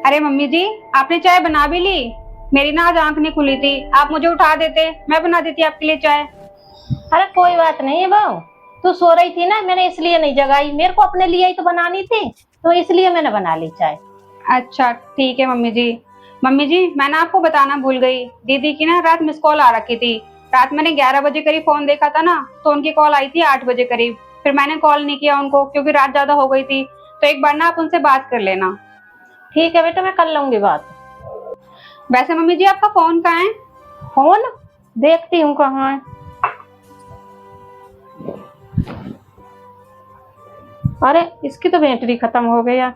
अरे मम्मी जी, आपने चाय बना भी ली? मेरी ना आज आंख नहीं खुली थी, आप मुझे उठा देते, मैं बना देती आपके लिए चाय। अरे कोई बात नहीं है बहू। तू सो रही थी ना, मैंने इसलिए नहीं जगाई। मेरे को अपने लिए ही तो बनानी थी, तो इसलिए मैंने बना ली चाय। अच्छा ठीक है मम्मी जी। मम्मी जी, मैं ना आपको बताना भूल गई, दीदी की ना रात मिस कॉल आ रखी थी। रात मैंने 11 बजे करीब फोन देखा था ना, तो उनकी कॉल आई थी 8 बजे करीब। फिर मैंने कॉल नहीं किया उनको क्योंकि रात ज्यादा हो गई थी। तो एक बार ना आप उनसे बात कर लेना। ठीक है बेटा, मैं कर लूंगी बात। वैसे मम्मी जी, आपका फोन कहाँ है? फोन देखती हूँ कहाँ है। अरे इसकी तो बैटरी खत्म हो गई है।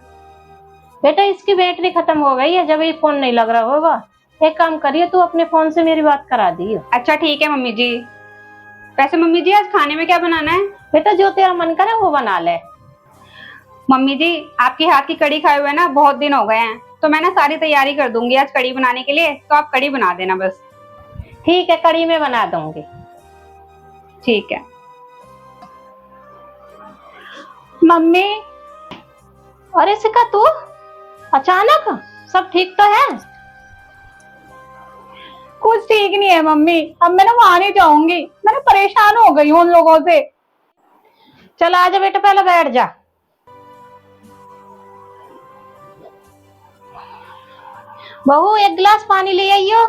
बेटा इसकी बैटरी खत्म हो गई है, जब ये फोन नहीं लग रहा होगा। एक काम करिए, तू अपने फोन से मेरी बात करा दियो। अच्छा ठीक है मम्मी जी। वैसे मम्मी जी, आज खाने में क्या बनाना है? बेटा जो तेरा मन करे वो बना ले। मम्मी जी, आपके हाथ की कढ़ी खाए हुए ना बहुत दिन हो गए हैं, तो मैं ना सारी तैयारी कर दूंगी आज कढ़ी बनाने के लिए, तो आप कढ़ी बना देना बस। ठीक है, कढ़ी में बना दूंगी। ठीक है। मम्मी। अरे सिका तू अचानक, सब ठीक तो है? कुछ ठीक नहीं है मम्मी, अब मैं ना वहां नहीं जाऊंगी, मैं परेशान हो गई हूँ उन लोगों से। चल आजा बेटा, पहले बैठ जा। बहू एक गिलास पानी ले आइयो।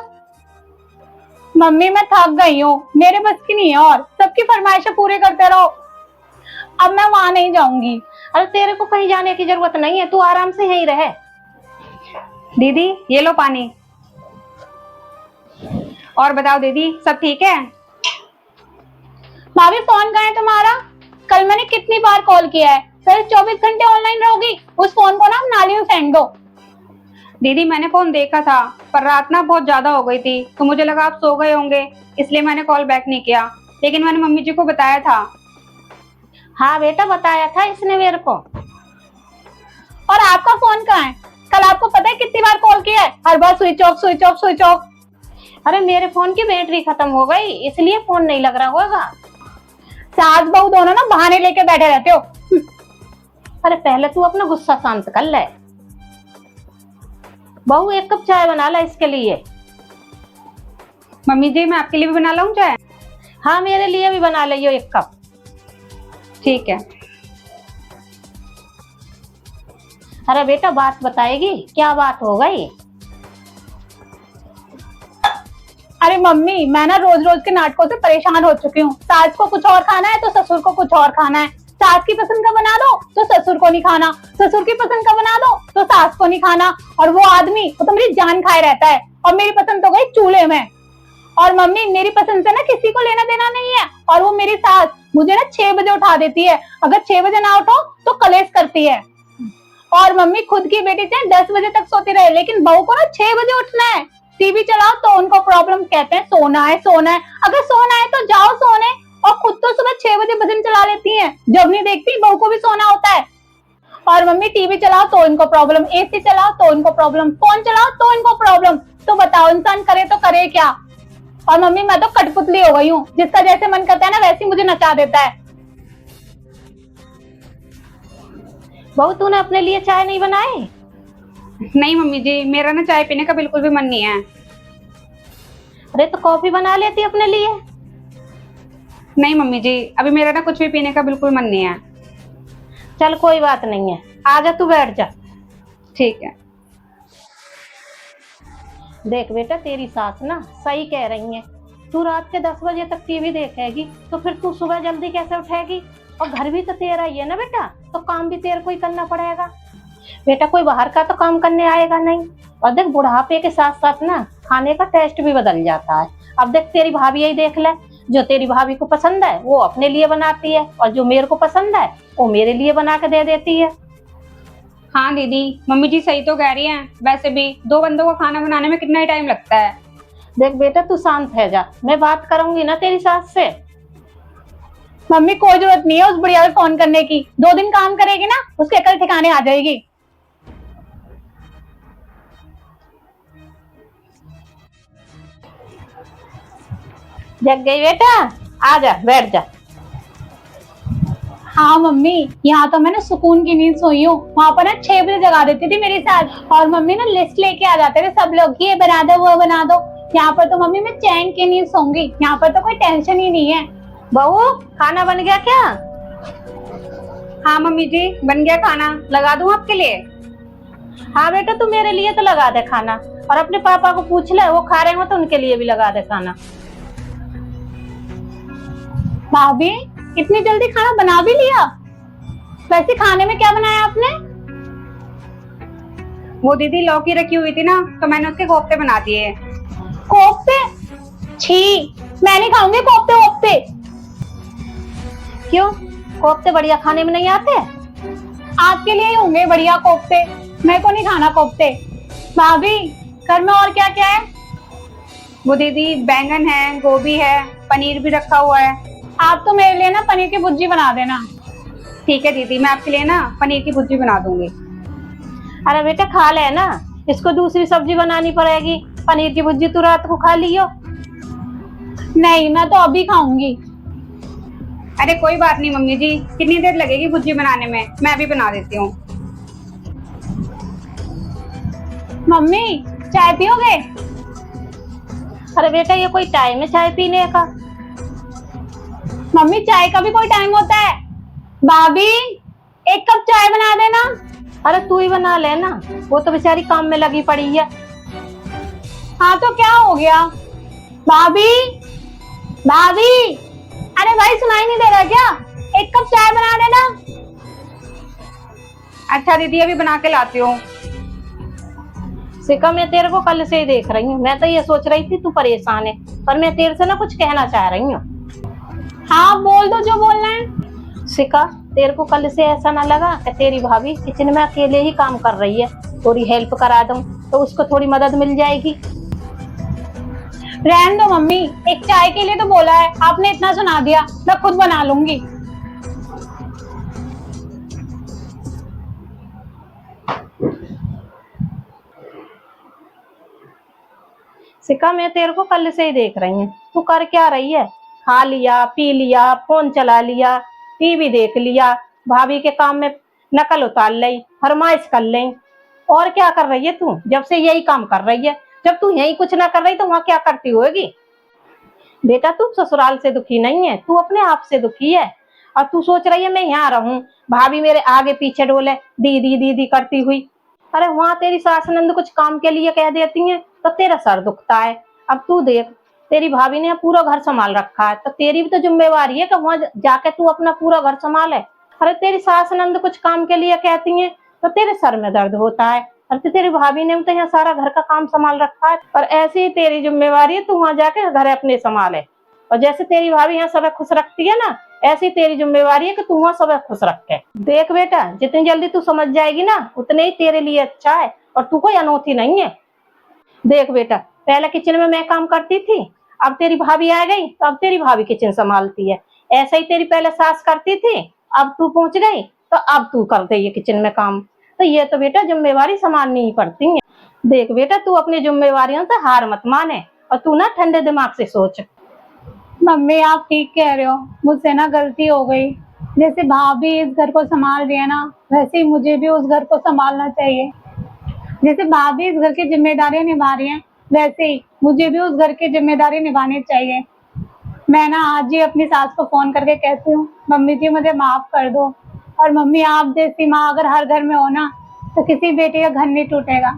मम्मी मैं थक गई हूँ, मेरे बस की नहीं है, और सबकी फरमाइशें पूरे करते रहो। अब मैं वहां नहीं जाऊंगी। अरे तेरे को कहीं जाने की जरूरत नहीं है, तू आराम से यहीं रहे। दीदी ये लो पानी। और बताओ दीदी, सब ठीक है? भाभी फोन कहाँ है तुम्हारा? कल मैंने कितनी बार कॉल किया है, फिर 24 घंटे ऑनलाइन रहोगी? उस फोन को ना नाली में फेंक दो। दीदी मैंने फोन देखा था, पर रात ना बहुत ज्यादा हो गई थी, तो मुझे लगा आप सो गए होंगे, इसलिए मैंने कॉल बैक नहीं किया। लेकिन मैंने मम्मी जी को बताया था। हाँ बेटा, बताया था इसने मेरे को। और आपका फोन कहाँ है? कल आपको पता है कितनी बार कॉल किया है, हर बार switch off switch off switch off. अरे मेरे फोन की बैटरी खत्म हो गई, इसलिए फोन नहीं लग रहा होगा। सास बहू दोनों ना बहाने लेके बैठे रहते हो। अरे पहले तू अपना गुस्सा शांत कर ले। बहू एक कप चाय बना ला इसके लिए। मम्मी जी मैं आपके लिए भी बना लाऊं चाय? हाँ मेरे लिए भी बना लियो एक कप। ठीक है। अरे बेटा बात बताएगी, क्या बात हो गई? अरे मम्मी, मैं ना रोज रोज के नाटकों से परेशान हो चुकी हूँ। सास को कुछ और खाना है तो ससुर को कुछ और खाना है, सास की पसंद का बना दो तो ससुर को नहीं खाना, ससुर की पसंद का बना दो तो सास को नहीं खाना। और वो आदमी वो तो मेरी जान खाए रहता है, और मेरी पसंद तो गई चूल्हे में। और मम्मी मेरी पसंद से ना किसी को लेना देना नहीं है। और वो मेरी सास मुझे ना 6 बजे उठा देती है, अगर 6 बजे ना उठो तो कलेश करती है। और मम्मी खुद की बेटी से 10 बजे तक सोती रहे, लेकिन बहू को ना 6 बजे उठना है। टीवी चलाओ तो उनको प्रॉब्लम, कहते हैं सोना है सोना है। अगर सोना है तो जाओ सोने, और खुद तो सुबह 6 बजे भजन चला लेती हैं, जब नहीं देखती बहू को भी सोना होता है। और मम्मी टीवी चलाओ तो इनको प्रॉब्लम, एसी चलाओ तो इनको प्रॉब्लम, फोन चलाओ तो इनको प्रॉब्लम। तो बताओ इंसान करे तो करे क्या? और मम्मी मैं तो कठपुतली हो गई हूँ, जिसका जैसे मन करता है ना वैसे ही मुझे नचा देता है। बहू तूने अपने लिए चाय नहीं बनाई? नहीं मम्मी जी, मेरा ना चाय पीने का बिल्कुल भी मन नहीं है। अरे तो कॉफी बना लेती अपने लिए। नहीं मम्मी जी, अभी मेरा ना कुछ भी पीने का बिल्कुल मन नहीं है। चल कोई बात नहीं है, आजा तू बैठ जा। ठीक है। देख बेटा, तेरी सास ना सही कह रही है। तू रात के 10 बजे तक टीवी देखेगी तो फिर तू सुबह जल्दी कैसे उठेगी? और घर भी तो तेरा ही है ना बेटा, तो काम भी तेरे को ही करना पड़ेगा। बेटा कोई बाहर का तो काम करने आएगा नहीं। और देख बुढ़ापे के साथ साथ ना खाने का टेस्ट भी बदल जाता है। अब देख तेरी भाभी यही देख ले, जो तेरी भाभी को पसंद है वो अपने लिए बनाती है, और जो मेरे को पसंद है वो मेरे लिए बना के दे देती है। हाँ दीदी, मम्मी जी सही तो कह रही हैं। वैसे भी 2 बंदों को खाना बनाने में कितना ही टाइम लगता है। देख बेटा तू शांत है जा, मैं बात करूंगी ना तेरी सास से। मम्मी कोई जरूरत नहीं है उस बुढ़िया को फोन करने की, 2 दिन काम करेगी ना उसके अकल ठिकाने आ जाएगी। जग गई बेटा, आ जा बैठ जा। हाँ मम्मी, यहाँ तो मैं ना सुकून की नींद सोई हूँ। वहाँ पर ना 6 बजे जगा देती थी मेरी सास, और मम्मी ना लिस्ट लेके आ जाते थे सब लोग, ये बना दो वो बना दो। यहाँ पर तो मम्मी मैं चैन की नींद सोऊंगी, यहाँ पर तो कोई टेंशन ही नहीं है। बहू, खाना बन गया क्या? हाँ मम्मी जी, बन गया खाना, लगा दूं आपके लिए? हाँ बेटा, तू मेरे लिए तो लगा दे खाना, और अपने पापा को पूछ ले, वो खा रहे हो तो उनके लिए भी लगा दे खाना। भाभी, इतनी जल्दी खाना बना भी लिया? वैसे खाने में क्या बनाया आपने? वो दीदी लौकी रखी हुई थी ना, तो मैंने उसके कोफ्ते बना दिए। कोफ्ते? छी, मैं नहीं खाऊंगी कोफ्ते वोफ्ते। क्यों, कोफ्ते बढ़िया खाने में नहीं आते? आपके लिए ही होंगे बढ़िया कोफ्ते, मेरे को नहीं खाना कोफ्ते। भाभी, घर में और क्या क्या है? वो दीदी बैंगन है, गोभी है, पनीर भी रखा हुआ है। आप तो मेरे लिए ना पनीर की भुर्जी बना देना। ठीक है दीदी, मैं आपके लिए ना पनीर की भुर्जी बना दूंगी। अरे बेटा खा ले ना, इसको दूसरी सब्जी बनानी पड़ेगी। पनीर की भुर्जी तू रात को खा लियो। नहीं, मैं तो अभी खाऊंगी। अरे कोई बात नहीं मम्मी जी, कितनी देर लगेगी भुर्जी बनाने में, मैं अभी बना देती हूँ। मम्मी, चाय पियोगे? अरे बेटा, ये कोई टाइम है चाय पीने का? मम्मी, चाय का भी कोई टाइम होता है। भाभी, 1 कप चाय बना देना। अरे तू ही बना लेना, वो तो बेचारी काम में लगी पड़ी है। हाँ तो क्या हो गया? भाभी, भाभी, अरे भाई सुनाई नहीं दे रहा क्या? 1 कप चाय बना देना। अच्छा दीदी, अभी बना के लाती हूँ। सिका, मैं तेरे को कल से ही देख रही हूँ। मैं तो ये सोच रही थी तू परेशान है, पर मैं तेरे से ना कुछ कहना चाह रही हूँ। हाँ बोल दो जो बोलना है। सिका, तेरे को कल से ऐसा ना लगा कि तेरी भाभी किचन में अकेले ही काम कर रही है, थोड़ी हेल्प करा दूं तो उसको थोड़ी मदद मिल जाएगी। रहने दो मम्मी, एक चाय के लिए तो बोला है, आपने इतना सुना दिया, मैं खुद बना लूंगी। सिका, मैं तेरे को कल से ही देख रही हूँ, तू कर क्या रही है? खा लिया, पी लिया, फोन चला लिया, टीवी देख लिया, भाभी के काम में नकल उतार ली, फरमाइश कर ली। और क्या कर रही है तू? जब से यही काम कर रही है। जब तू यही कुछ ना कर रही तो वहां क्या करती होगी? बेटा, तू ससुराल से दुखी नहीं है, तू अपने आप से दुखी है। और तू सोच रही है मैं यहाँ रहूं, भाभी मेरे आगे पीछे डोले, दीदी दीदी करती हुई। अरे वहां तेरी सास नंद कुछ काम के लिए कह देती है तो तेरा सर दुखता है। अब तू देख, तेरी भाभी ने पूरा घर संभाल रखा है, तो तेरी भी तो जिम्मेवारी है कि वहां जाके तू अपना पूरा घर संभाले। अरे तेरी सास नंद कुछ काम के लिए कहती है तो तेरे सर में दर्द होता है। अरे तेरी भाभी ने तो यहाँ सारा घर का काम संभाल रखा है, और ऐसी ही तेरी जिम्मेवारी है तू वहां जाके घर अपने संभाले। और जैसे तेरी भाभी यहाँ सब खुश रखती है ना, ऐसी तेरी जिम्मेवारी है कि तू वहां सब खुश रखे। देख बेटा, जितनी जल्दी तू समझ जाएगी ना, उतने ही तेरे लिए अच्छा है, और तू कोई अनोखी नहीं है। देख बेटा, पहले किचन में मैं काम करती थी, अब तेरी भाभी आ गई तो अब तेरी भाभी किचन संभालती है। ऐसा ही तेरी पहले सास करती थी, अब तू पहुंच गई तो अब तू कर रही है किचन में काम। तो ये तो बेटा जिम्मेवारी संभालनी ही पड़ती है। देख बेटा, तू अपनी जिम्मेवारियों से हार मत माने, और तू ना ठंडे दिमाग से सोच। मम्मी, आप ठीक कह रहे हो, मुझसे ना गलती हो गई। जैसे भाभी इस घर को संभाल रही है ना, वैसे ही मुझे भी उस घर को संभालना चाहिए। जैसे भाभी इस घर की जिम्मेदारियां निभा रही हैं, वैसे ही मुझे भी उस घर की जिम्मेदारी निभानी चाहिए। मैं ना आज ही अपनी सास को फोन करके कहती हूँ, मम्मी जी मुझे माफ कर दो। और मम्मी, आप जैसी माँ अगर हर घर में हो ना, तो किसी बेटे का घर नहीं टूटेगा।